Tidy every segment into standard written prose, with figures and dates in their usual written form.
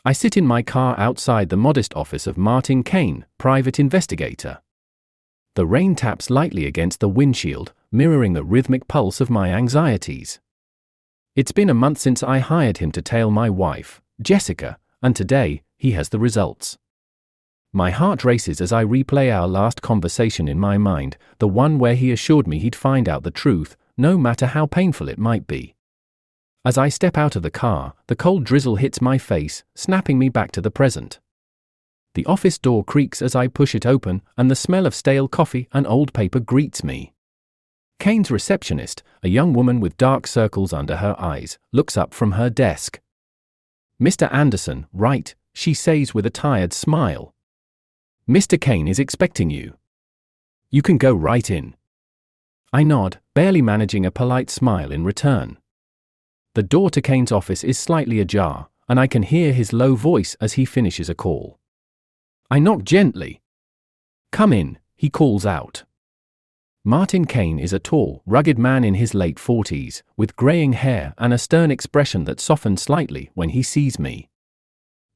I sit in my car outside the modest office of Martin Kane, private investigator. The rain taps lightly against the windshield, mirroring the rhythmic pulse of my anxieties. It's been a month since I hired him to tail my wife, Jessica, and today, he has the results. My heart races as I replay our last conversation in my mind, the one where he assured me he'd find out the truth, no matter how painful it might be. As I step out of the car, the cold drizzle hits my face, snapping me back to the present. The office door creaks as I push it open, and the smell of stale coffee and old paper greets me. Kane's receptionist, a young woman with dark circles under her eyes, looks up from her desk. "Mr. Anderson, right," she says with a tired smile. "Mr. Kane is expecting you. You can go right in." I nod, barely managing a polite smile in return. The door to Kane's office is slightly ajar, and I can hear his low voice as he finishes a call. I knock gently. "Come in," he calls out. Martin Kane is a tall, rugged man in his late 40s, with graying hair and a stern expression that softens slightly when he sees me.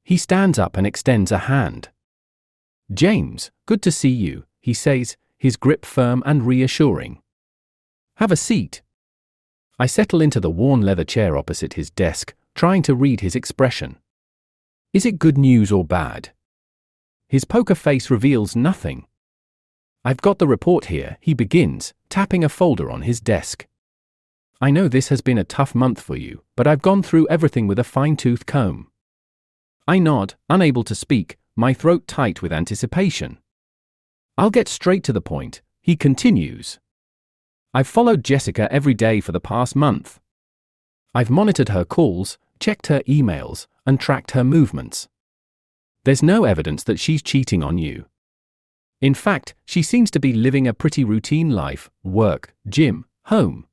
He stands up and extends a hand. "James, good to see you," he says, his grip firm and reassuring. "Have a seat." I settle into the worn leather chair opposite his desk, trying to read his expression. Is it good news or bad? His poker face reveals nothing. "I've got the report here," he begins, tapping a folder on his desk. "I know this has been a tough month for you, but I've gone through everything with a fine-tooth comb." I nod, unable to speak, my throat tight with anticipation. "I'll get straight to the point," he continues. "I've followed Jessica every day for the past month. I've monitored her calls, checked her emails, and tracked her movements. There's no evidence that she's cheating on you. In fact, she seems to be living a pretty routine life: work, gym, home.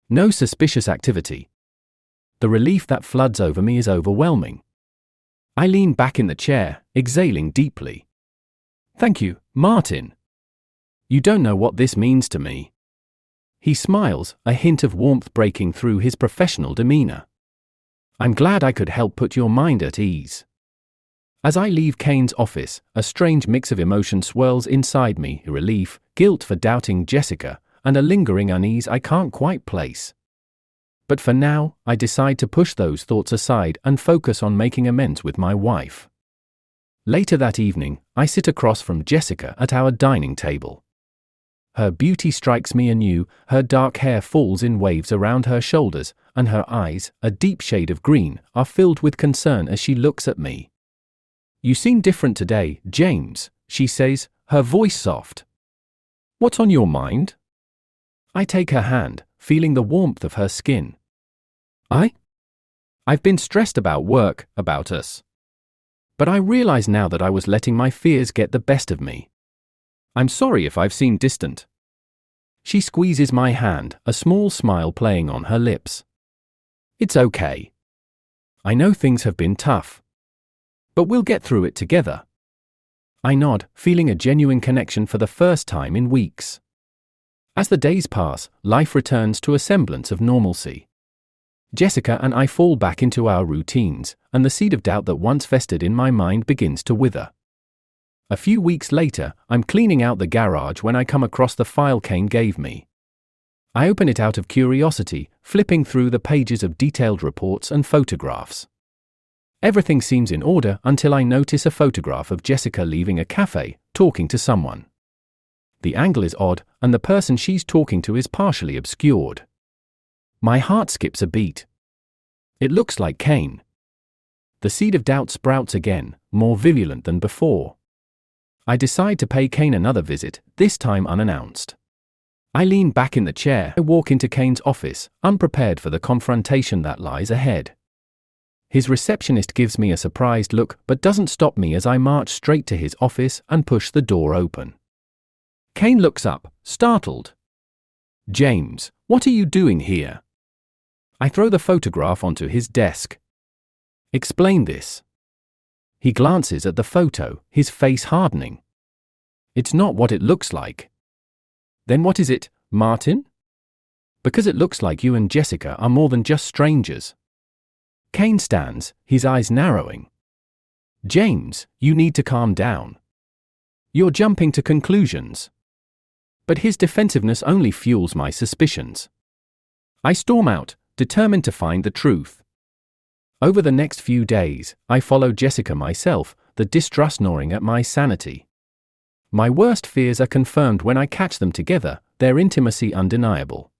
No suspicious activity. The relief that floods over me is overwhelming. I lean back in the chair, exhaling deeply. "Thank you, Martin. You don't know what this means to me." He smiles, a hint of warmth breaking through his professional demeanor. "I'm glad I could help put your mind at ease." As I leave Kane's office, a strange mix of emotion swirls inside me: relief, guilt for doubting Jessica, and a lingering unease I can't quite place. But for now, I decide to push those thoughts aside and focus on making amends with my wife. Later that evening, I sit across from Jessica at our dining table. Her beauty strikes me anew, her dark hair falls in waves around her shoulders, and her eyes, a deep shade of green, are filled with concern as she looks at me. "You seem different today, James," she says, her voice soft. "What's on your mind?" I take her hand, feeling the warmth of her skin. I've been stressed about work, about us. But I realize now that I was letting my fears get the best of me. I'm sorry if I've seemed distant." She squeezes my hand, a small smile playing on her lips. "It's okay. I know things have been tough. But we'll get through it together." I nod, feeling a genuine connection for the first time in weeks. As the days pass, life returns to a semblance of normalcy. Jessica and I fall back into our routines, and the seed of doubt that once festered in my mind begins to wither. A few weeks later, I'm cleaning out the garage when I come across the file Kane gave me. I open it out of curiosity, flipping through the pages of detailed reports and photographs. Everything seems in order until I notice a photograph of Jessica leaving a cafe, talking to someone. The angle is odd, and the person she's talking to is partially obscured. My heart skips a beat. It looks like Kane. The seed of doubt sprouts again, more virulent than before. I decide to pay Kane another visit, this time unannounced. I lean back in the chair and walk into Kane's office, unprepared for the confrontation that lies ahead. His receptionist gives me a surprised look but doesn't stop me as I march straight to his office and push the door open. Kane looks up, startled. "James, what are you doing here?" I throw the photograph onto his desk. "Explain this." He glances at the photo, his face hardening. "It's not what it looks like." "Then what is it, Martin?" "Because it looks like you and Jessica are more than just strangers." Kane stands, his eyes narrowing. James, you need to calm down. You're jumping to conclusions. But his defensiveness only fuels my suspicions. I storm out, determined to find the truth. Over the next few days, I follow Jessica myself, the distrust gnawing at my sanity. My worst fears are confirmed when I catch them together, their intimacy undeniable.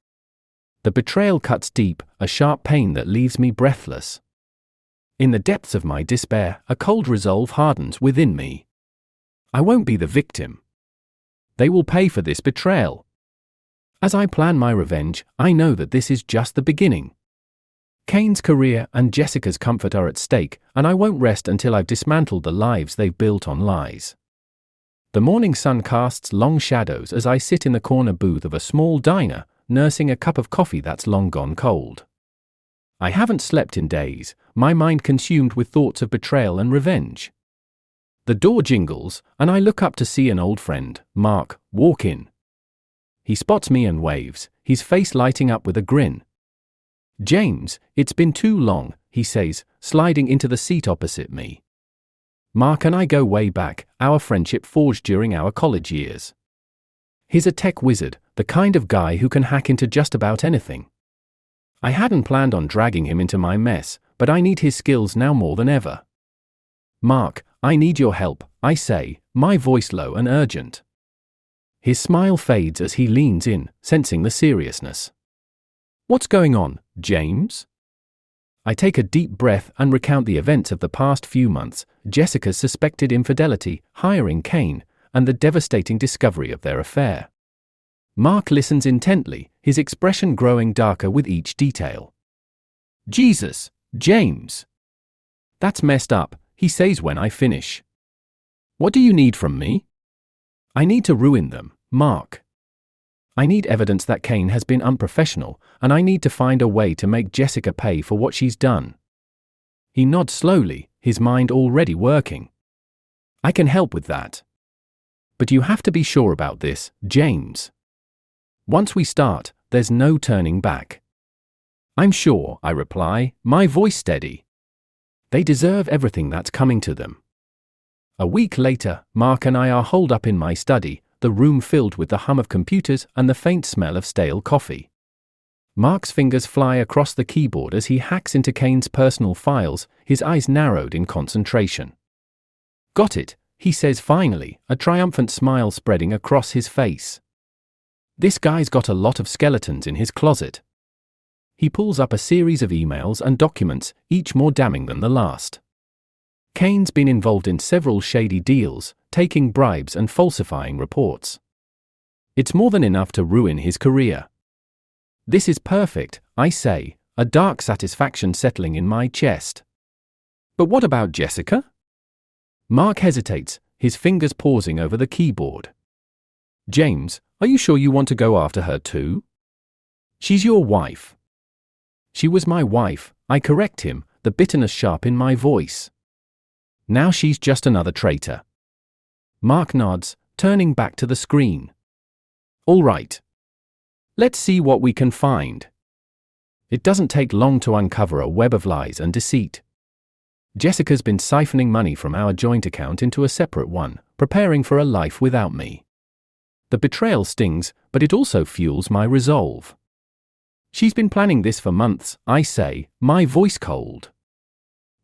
The betrayal cuts deep, a sharp pain that leaves me breathless. In the depths of my despair, a cold resolve hardens within me. I won't be the victim. They will pay for this betrayal. As I plan my revenge, I know that this is just the beginning. Kane's career and Jessica's comfort are at stake, and I won't rest until I've dismantled the lives they've built on lies. The morning sun casts long shadows as I sit in the corner booth of a small diner, nursing a cup of coffee that's long gone cold. I haven't slept in days, my mind consumed with thoughts of betrayal and revenge. The door jingles, and I look up to see an old friend, Mark, walk in. He spots me and waves, his face lighting up with a grin. "James, it's been too long," he says, sliding into the seat opposite me. Mark and I go way back, our friendship forged during our college years. He's a tech wizard, the kind of guy who can hack into just about anything. I hadn't planned on dragging him into my mess, but I need his skills now more than ever. "Mark, I need your help," I say, my voice low and urgent. His smile fades as he leans in, sensing the seriousness. "What's going on, James?" I take a deep breath and recount the events of the past few months, Jessica's suspected infidelity, hiring Kane, and the devastating discovery of their affair. Mark listens intently, his expression growing darker with each detail. "Jesus, James. That's messed up," he says when I finish. "What do you need from me?" "I need to ruin them, Mark. I need evidence that Kane has been unprofessional, and I need to find a way to make Jessica pay for what she's done." He nods slowly, his mind already working. "I can help with that. But you have to be sure about this, James. Once we start, there's no turning back." "I'm sure," I reply, my voice steady. They deserve everything that's coming to them. A week later, Mark and I are holed up in my study, the room filled with the hum of computers and the faint smell of stale coffee. Mark's fingers fly across the keyboard as he hacks into Kane's personal files, his eyes narrowed in concentration. "Got it," he says finally, a triumphant smile spreading across his face. "This guy's got a lot of skeletons in his closet." He pulls up a series of emails and documents, each more damning than the last. Kane's been involved in several shady deals, taking bribes and falsifying reports. It's more than enough to ruin his career. "This is perfect," I say, a dark satisfaction settling in my chest. "But what about Jessica?" Mark hesitates, his fingers pausing over the keyboard. "James, are you sure you want to go after her too? She's your wife." "She was my wife," I correct him, the bitterness sharp in my voice. "Now she's just another traitor." Mark nods, turning back to the screen. "All right. Let's see what we can find." It doesn't take long to uncover a web of lies and deceit. Jessica's been siphoning money from our joint account into a separate one, preparing for a life without me. The betrayal stings, but it also fuels my resolve. "She's been planning this for months," I say, my voice cold.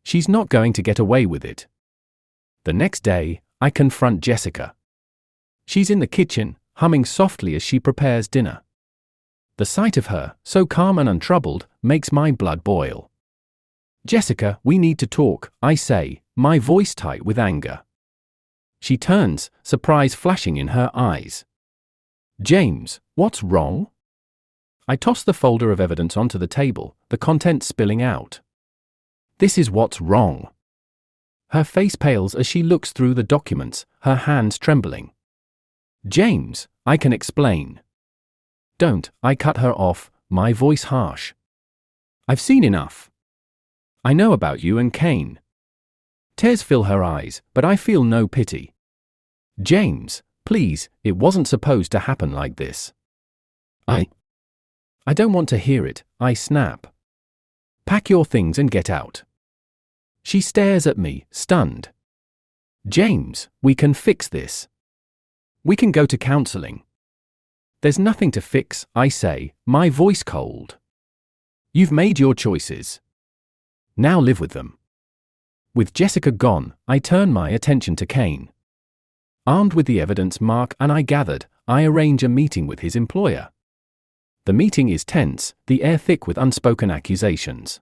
"She's not going to get away with it." The next day, I confront Jessica. She's in the kitchen, humming softly as she prepares dinner. The sight of her, so calm and untroubled, makes my blood boil. "Jessica, we need to talk," I say, my voice tight with anger. She turns, surprise flashing in her eyes. "James, what's wrong?" I toss the folder of evidence onto the table, the contents spilling out. "This is what's wrong." Her face pales as she looks through the documents, her hands trembling. "James, I can explain." "Don't," I cut her off, my voice harsh. "I've seen enough. I know about you and Kane." Tears fill her eyes, but I feel no pity. "James, please, it wasn't supposed to happen like this." I don't want to hear it," I snap. "Pack your things and get out." She stares at me, stunned. James, we can fix this. We can go to counseling. There's nothing to fix, I say, my voice cold. You've made your choices. Now live with them. With Jessica gone, I turn my attention to Kane. Armed with the evidence Mark and I gathered, I arrange a meeting with his employer. The meeting is tense, the air thick with unspoken accusations.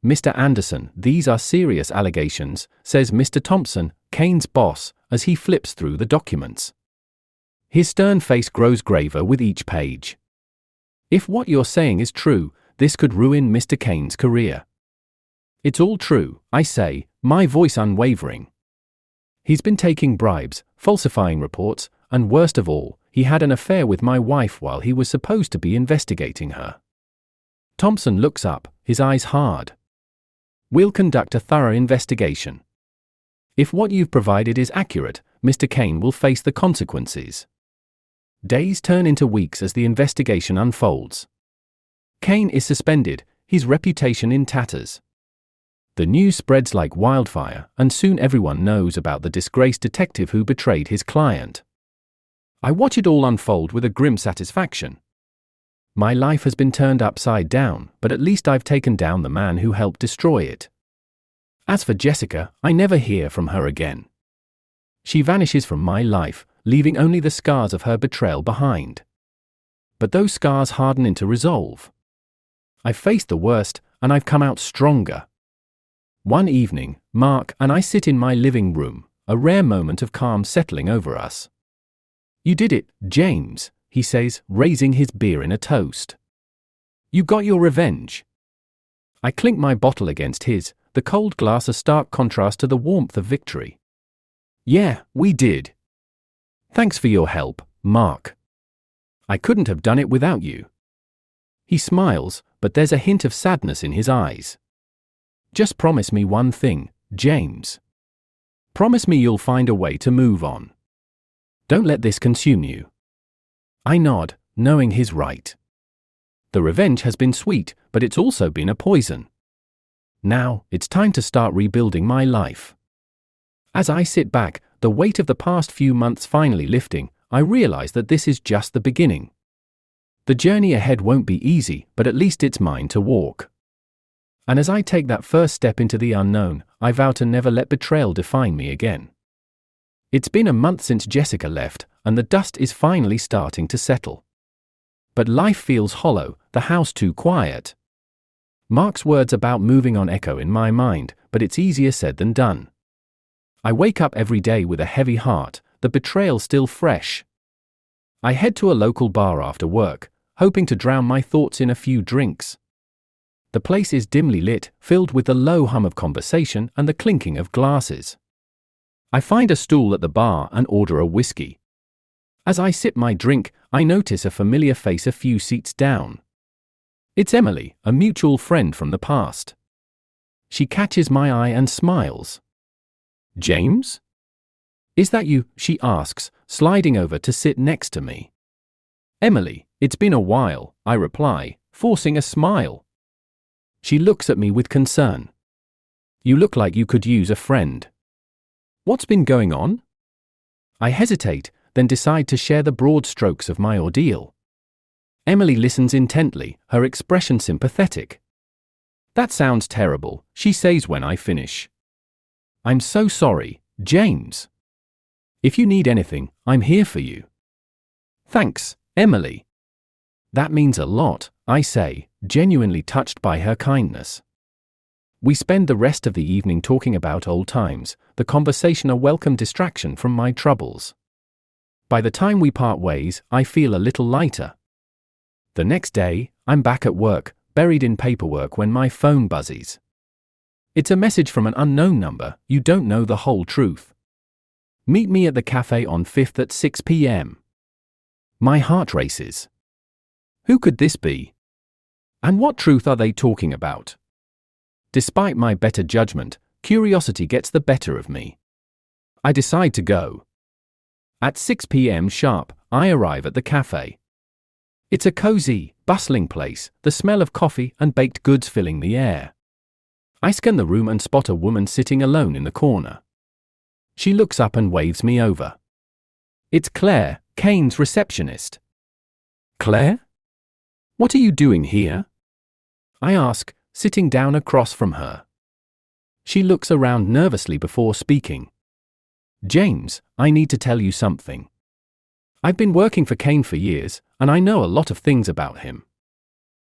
Mr. Anderson, these are serious allegations, says Mr. Thompson, Kane's boss, as he flips through the documents. His stern face grows graver with each page. If what you're saying is true, this could ruin Mr. Kane's career. It's all true, I say, my voice unwavering. He's been taking bribes, falsifying reports, and worst of all, he had an affair with my wife while he was supposed to be investigating her. Thompson looks up, his eyes hard. We'll conduct a thorough investigation. If what you've provided is accurate, Mr. Kane will face the consequences. Days turn into weeks as the investigation unfolds. Kane is suspended, his reputation in tatters. The news spreads like wildfire, and soon everyone knows about the disgraced detective who betrayed his client. I watch it all unfold with a grim satisfaction. My life has been turned upside down, but at least I've taken down the man who helped destroy it. As for Jessica, I never hear from her again. She vanishes from my life, leaving only the scars of her betrayal behind. But those scars harden into resolve. I've faced the worst, and I've come out stronger. One evening, Mark and I sit in my living room, a rare moment of calm settling over us. You did it, James, he says, raising his beer in a toast. You got your revenge. I clink my bottle against his, the cold glass a stark contrast to the warmth of victory. Yeah, we did. Thanks for your help, Mark. I couldn't have done it without you. He smiles, but there's a hint of sadness in his eyes. Just promise me one thing, James. Promise me you'll find a way to move on. Don't let this consume you. I nod, knowing he's right. The revenge has been sweet, but it's also been a poison. Now, it's time to start rebuilding my life. As I sit back, the weight of the past few months finally lifting, I realize that this is just the beginning. The journey ahead won't be easy, but at least it's mine to walk. And as I take that first step into the unknown, I vow to never let betrayal define me again. It's been a month since Jessica left, and the dust is finally starting to settle. But life feels hollow, the house too quiet. Mark's words about moving on echo in my mind, but it's easier said than done. I wake up every day with a heavy heart, the betrayal still fresh. I head to a local bar after work, hoping to drown my thoughts in a few drinks. The place is dimly lit, filled with the low hum of conversation and the clinking of glasses. I find a stool at the bar and order a whiskey. As I sip my drink, I notice a familiar face a few seats down. It's Emily, a mutual friend from the past. She catches my eye and smiles. James? Is that you? She asks, sliding over to sit next to me. Emily, it's been a while, I reply, forcing a smile. She looks at me with concern. You look like you could use a friend. What's been going on? I hesitate, then decide to share the broad strokes of my ordeal. Emily listens intently, her expression sympathetic. That sounds terrible, she says when I finish. I'm so sorry, James. If you need anything, I'm here for you. Thanks, Emily. That means a lot, I say, genuinely touched by her kindness. We spend the rest of the evening talking about old times, the conversation a welcome distraction from my troubles. By the time we part ways, I feel a little lighter. The next day, I'm back at work, buried in paperwork when my phone buzzes. It's a message from an unknown number, you don't know the whole truth. Meet me at the cafe on 5th at 6 p.m. My heart races. Who could this be? And what truth are they talking about? Despite my better judgment, curiosity gets the better of me. I decide to go. At 6 p.m. sharp, I arrive at the cafe. It's a cozy, bustling place, the smell of coffee and baked goods filling the air. I scan the room and spot a woman sitting alone in the corner. She looks up and waves me over. It's Claire, Kane's receptionist. Claire? What are you doing here? I ask, sitting down across from her. She looks around nervously before speaking. James, I need to tell you something. I've been working for Kane for years, and I know a lot of things about him.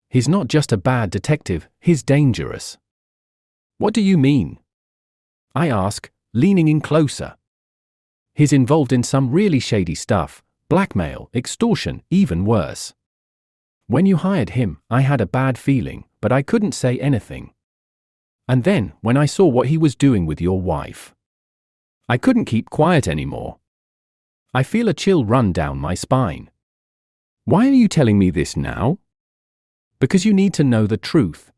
He's not just a bad detective, he's dangerous. What do you mean? I ask, leaning in closer. He's involved in some really shady stuff, blackmail, extortion, even worse. When you hired him, I had a bad feeling, but I couldn't say anything. And then, when I saw what he was doing with your wife, I couldn't keep quiet anymore. I feel a chill run down my spine. Why are you telling me this now? Because you need to know the truth.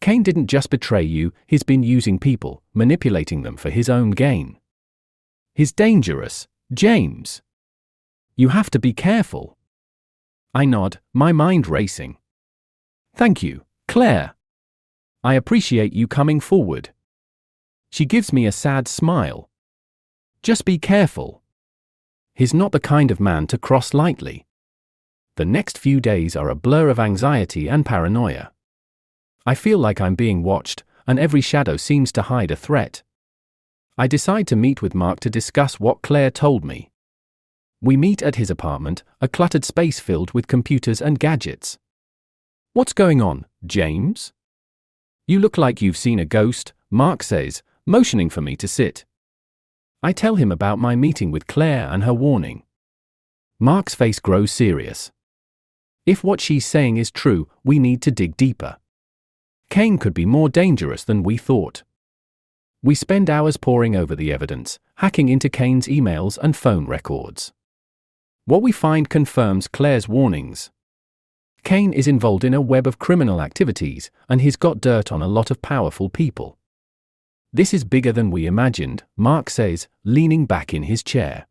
Kane didn't just betray you, he's been using people, manipulating them for his own gain. He's dangerous, James. You have to be careful. I nod, my mind racing. Thank you, Claire. I appreciate you coming forward. She gives me a sad smile. Just be careful. He's not the kind of man to cross lightly. The next few days are a blur of anxiety and paranoia. I feel like I'm being watched, and every shadow seems to hide a threat. I decide to meet with Mark to discuss what Claire told me. We meet at his apartment, a cluttered space filled with computers and gadgets. What's going on, James? You look like you've seen a ghost, Mark says, motioning for me to sit. I tell him about my meeting with Claire and her warning. Mark's face grows serious. If what she's saying is true, we need to dig deeper. Kane could be more dangerous than we thought. We spend hours poring over the evidence, hacking into Kane's emails and phone records. What we find confirms Claire's warnings. Kane is involved in a web of criminal activities, and he's got dirt on a lot of powerful people. This is bigger than we imagined, Mark says, leaning back in his chair.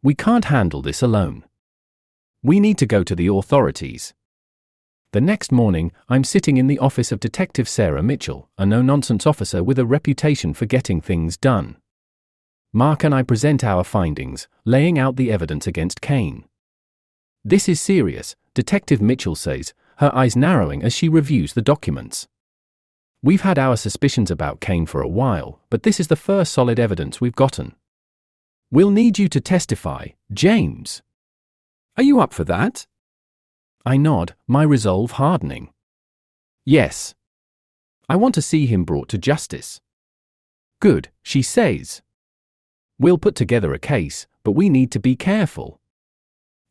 We can't handle this alone. We need to go to the authorities. The next morning, I'm sitting in the office of Detective Sarah Mitchell, a no-nonsense officer with a reputation for getting things done. Mark and I present our findings, laying out the evidence against Kane. This is serious, Detective Mitchell says, her eyes narrowing as she reviews the documents. We've had our suspicions about Kane for a while, but this is the first solid evidence we've gotten. We'll need you to testify, James. Are you up for that? I nod, my resolve hardening. Yes. I want to see him brought to justice. Good, she says. We'll put together a case, but we need to be careful.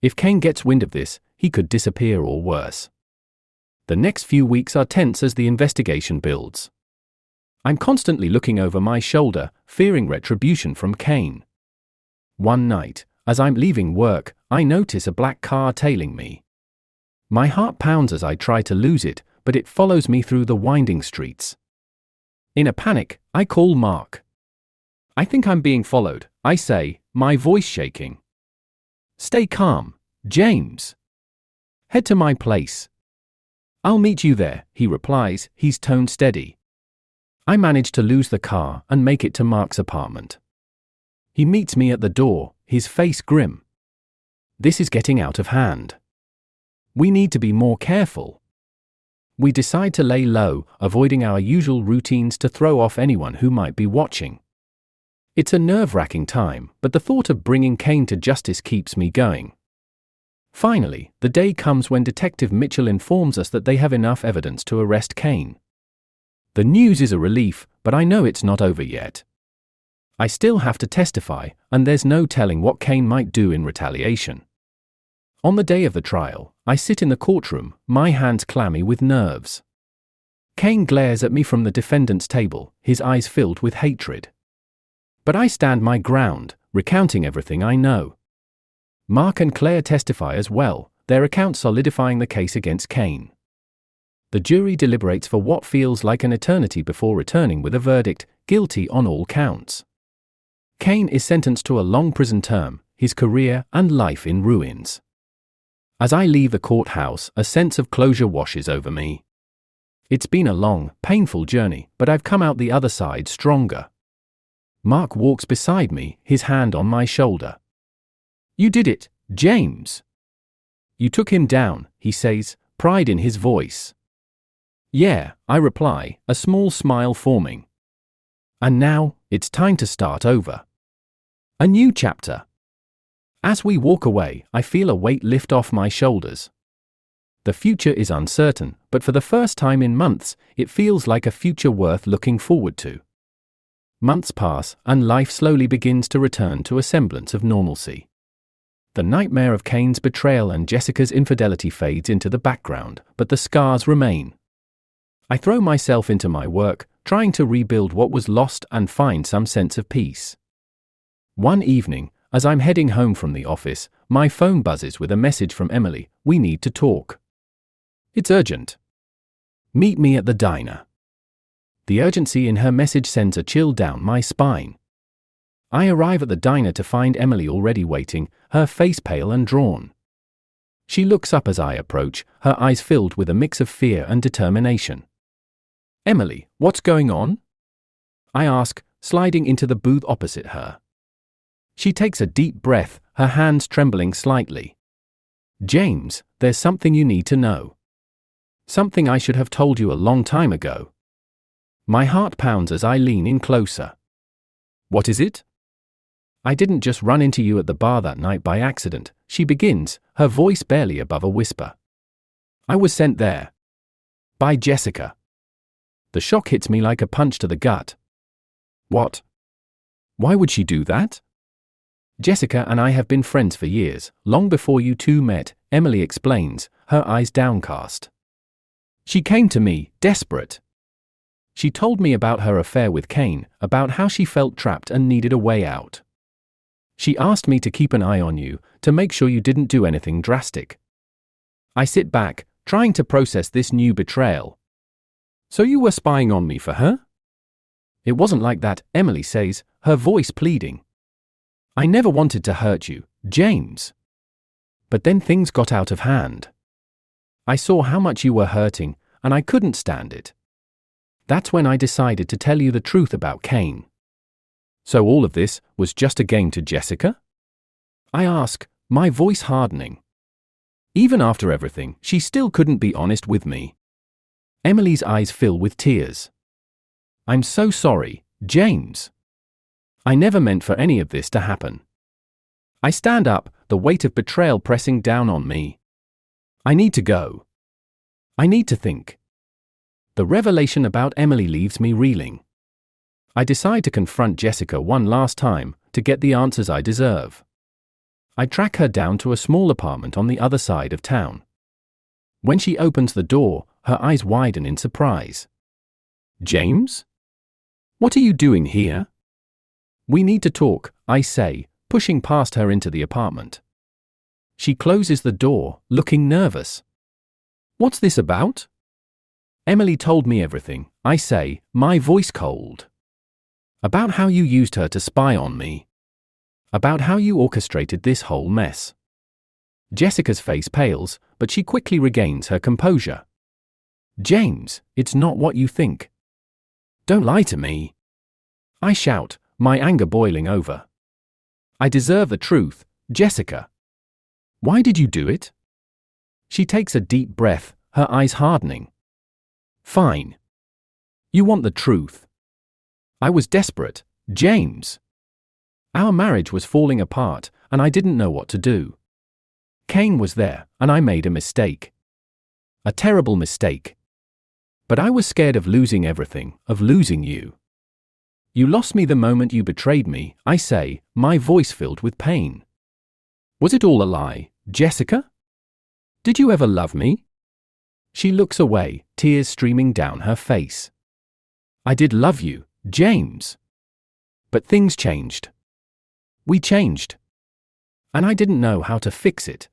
If Kane gets wind of this, he could disappear or worse. The next few weeks are tense as the investigation builds. I'm constantly looking over my shoulder, fearing retribution from Kane. One night, as I'm leaving work, I notice a black car tailing me. My heart pounds as I try to lose it, but it follows me through the winding streets. In a panic, I call Mark. I think I'm being followed, I say, my voice shaking. Stay calm, James. Head to my place. I'll meet you there, he replies, his tone steady. I manage to lose the car and make it to Mark's apartment. He meets me at the door, his face grim. This is getting out of hand. We need to be more careful. We decide to lay low, avoiding our usual routines to throw off anyone who might be watching. It's a nerve-wracking time, but the thought of bringing Kane to justice keeps me going. Finally, the day comes when Detective Mitchell informs us that they have enough evidence to arrest Kane. The news is a relief, but I know it's not over yet. I still have to testify, and there's no telling what Kane might do in retaliation. On the day of the trial, I sit in the courtroom, my hands clammy with nerves. Kane glares at me from the defendant's table, his eyes filled with hatred. But I stand my ground, recounting everything I know. Mark and Claire testify as well, their accounts solidifying the case against Kane. The jury deliberates for what feels like an eternity before returning with a verdict, guilty on all counts. Kane is sentenced to a long prison term, his career and life in ruins. As I leave the courthouse, a sense of closure washes over me. It's been a long, painful journey, but I've come out the other side stronger. Mark walks beside me, his hand on my shoulder. "You did it, James." "You took him down," he says, pride in his voice. "Yeah," I reply, a small smile forming. "And now, it's time to start over. A new chapter." As we walk away, I feel a weight lift off my shoulders. The future is uncertain, but for the first time in months, it feels like a future worth looking forward to. Months pass, and life slowly begins to return to a semblance of normalcy. The nightmare of Kane's betrayal and Jessica's infidelity fades into the background, but the scars remain. I throw myself into my work, trying to rebuild what was lost and find some sense of peace. One evening, as I'm heading home from the office, my phone buzzes with a message from Emily. "We need to talk. It's urgent. Meet me at the diner." The urgency in her message sends a chill down my spine. I arrive at the diner to find Emily already waiting, her face pale and drawn. She looks up as I approach, her eyes filled with a mix of fear and determination. "Emily, what's going on?" I ask, sliding into the booth opposite her. She takes a deep breath, her hands trembling slightly. "James, there's something you need to know. Something I should have told you a long time ago." My heart pounds as I lean in closer. "What is it?" "I didn't just run into you at the bar that night by accident," she begins, her voice barely above a whisper. "I was sent there. By Jessica." The shock hits me like a punch to the gut. "What? Why would she do that?" "Jessica and I have been friends for years, long before you two met," Emily explains, her eyes downcast. "She came to me, desperate. She told me about her affair with Kane, about how she felt trapped and needed a way out. She asked me to keep an eye on you, to make sure you didn't do anything drastic." I sit back, trying to process this new betrayal. "So you were spying on me for her?" "It wasn't like that," Emily says, her voice pleading. "I never wanted to hurt you, James. But then things got out of hand. I saw how much you were hurting, and I couldn't stand it. That's when I decided to tell you the truth about Kane." "So all of this was just a game to Jessica?" I ask, my voice hardening. Even after everything, she still couldn't be honest with me. Emily's eyes fill with tears. "I'm so sorry, James. I never meant for any of this to happen." I stand up, the weight of betrayal pressing down on me. I need to go. I need to think. The revelation about Emily leaves me reeling. I decide to confront Jessica one last time, to get the answers I deserve. I track her down to a small apartment on the other side of town. When she opens the door, her eyes widen in surprise. "James? What are you doing here?" "We need to talk," I say, pushing past her into the apartment. She closes the door, looking nervous. "What's this about?" "Emily told me everything," I say, my voice cold. "About how you used her to spy on me. About how you orchestrated this whole mess." Jessica's face pales, but she quickly regains her composure. "James, it's not what you think. Don't lie to me." I shout, my anger boiling over. "I deserve the truth, Jessica. Why did you do it?" She takes a deep breath, her eyes hardening. "Fine. You want the truth. I was desperate, James. Our marriage was falling apart, and I didn't know what to do. Kane was there, and I made a mistake. A terrible mistake. But I was scared of losing everything, of losing you. You lost me the moment you betrayed me," I say, my voice filled with pain. "Was it all a lie, Jessica? Did you ever love me?" She looks away, tears streaming down her face. "I did love you, James. But things changed. We changed. And I didn't know how to fix it."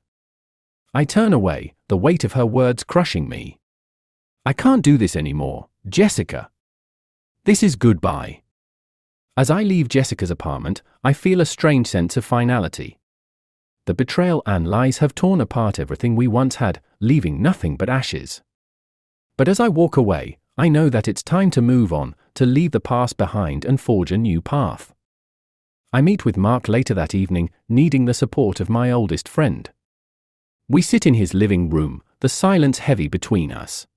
I turn away, the weight of her words crushing me. "I can't do this anymore, Jessica. This is goodbye." As I leave Jessica's apartment, I feel a strange sense of finality. The betrayal and lies have torn apart everything we once had, leaving nothing but ashes. But as I walk away, I know that it's time to move on, to leave the past behind and forge a new path. I meet with Mark later that evening, needing the support of my oldest friend. We sit in his living room, the silence heavy between us.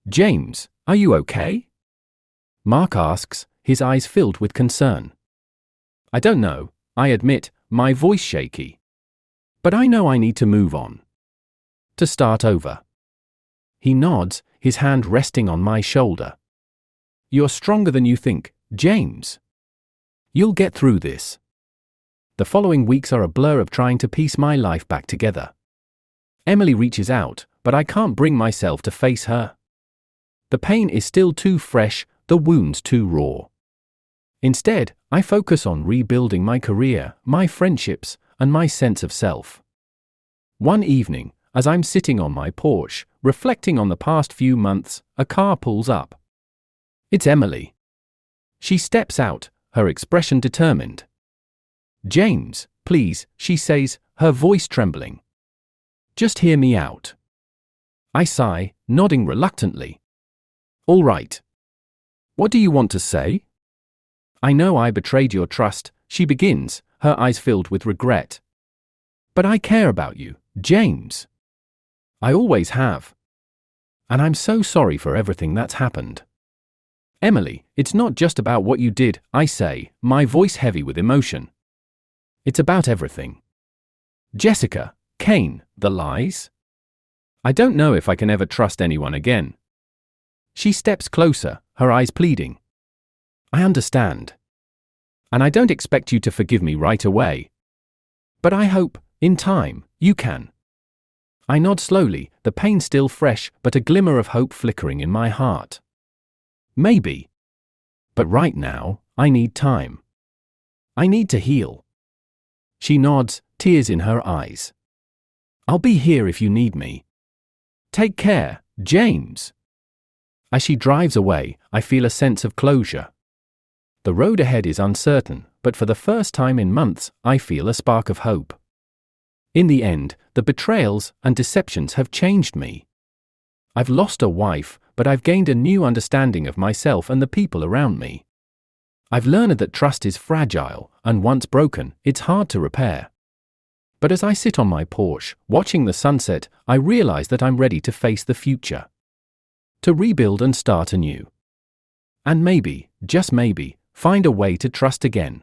"James, are you okay?" Mark asks, his eyes filled with concern. "I don't know," I admit, my voice shaky. "But I know I need to move on. To start over." He nods, his hand resting on my shoulder. "You're stronger than you think, James. You'll get through this." The following weeks are a blur of trying to piece my life back together. Emily reaches out, but I can't bring myself to face her. The pain is still too fresh, the wounds too raw. Instead, I focus on rebuilding my career, my friendships, and my sense of self. One evening, as I'm sitting on my porch, reflecting on the past few months, a car pulls up. It's Emily. She steps out, her expression determined. "James, please," she says, her voice trembling. "Just hear me out." I sigh, nodding reluctantly. "All right. What do you want to say?" "I know I betrayed your trust," she begins, her eyes filled with regret. "But I care about you, James. I always have. And I'm so sorry for everything that's happened." "Emily, it's not just about what you did," I say, my voice heavy with emotion. "It's about everything. Jessica, Kane, the lies. I don't know if I can ever trust anyone again." She steps closer, her eyes pleading. "I understand. And I don't expect you to forgive me right away. But I hope, in time, you can." I nod slowly, the pain still fresh, but a glimmer of hope flickering in my heart. "Maybe. But right now, I need time. I need to heal." She nods, tears in her eyes. "I'll be here if you need me. Take care, James." As she drives away, I feel a sense of closure. The road ahead is uncertain, but for the first time in months, I feel a spark of hope. In the end, the betrayals and deceptions have changed me. I've lost a wife, but I've gained a new understanding of myself and the people around me. I've learned that trust is fragile, and once broken, it's hard to repair. But as I sit on my porch, watching the sunset, I realize that I'm ready to face the future. To rebuild and start anew. And maybe, just maybe, find a way to trust again.